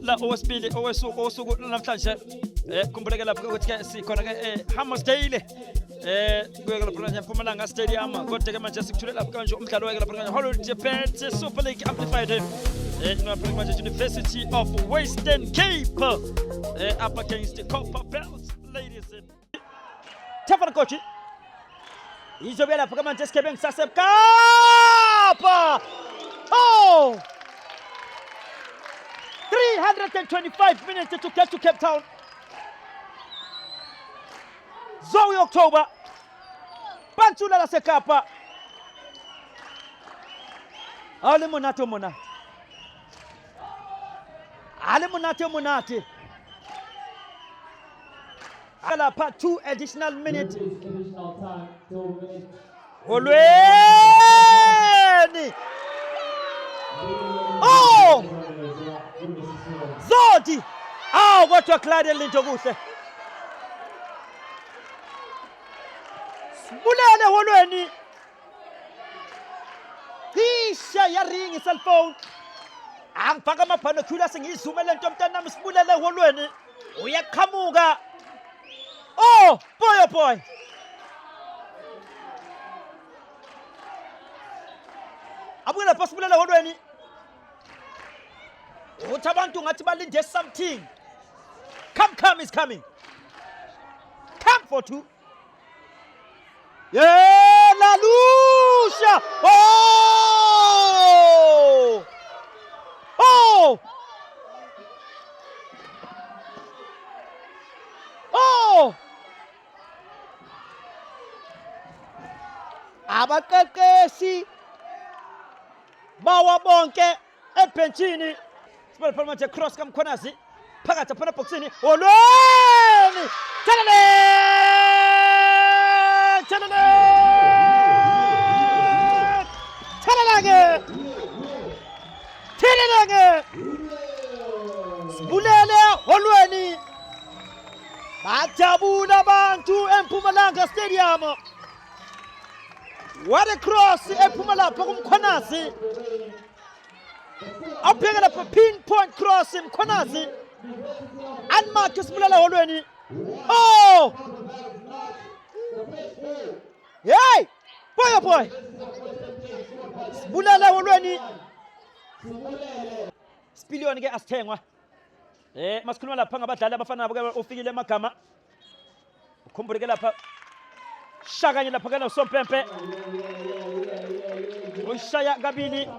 la owesibili osuku namhlanje kumbuleke lapho ukuthi ke sikhona ke Hammers Daily kuyeke lapho kanje Mpumalanga Stadium kodwa ke manje sikuthule lapho kanje umdlalo weke lapho kanje Holiday Bet Super League Amplified lapho kanje University of Western Cape up against the Copper Belts ladies Tafana coach izobela lapho kanje Skebeng Sasepkapa 325 minutes to get to Cape Town. Zoe October. Pantula la Sekapa. Ale Monate Monate. Ale Monate Monate. Ala part 2 additional minutes. Olweni. Oh! Zodi! Kodwa Claudia Linto kuhle. Sibulele holweni. Hisha ya ring cell phone. Angifaka amabinoculars ngizuma lento mntanami sibulele holweni. Uyaqhamuka. Boy. Abuye possible holweni. Utabantu ngathi balinde something. Come is coming. Come for two. Yeah, La Lucia. Abaqeqeshi bawa bonke ebenchini. Spell manje cross kamkhonazi phakathi phana boxini olweni thelelenge sibulele olweni bajabula abantu eMpumalanga Stadium. What a cross ePhumala kumkhonazi abheka lapha pinpoint cross Mkhonazi and Marcus Bulala holweni. Hey boy Bulala holweni Spilioni ke asithengwa masikhuluma lapha ngabadlali abafana nabo ke ofikile emagama ukhumbuleke lapha shakanye lapha kana uSompempe uyishaya kabili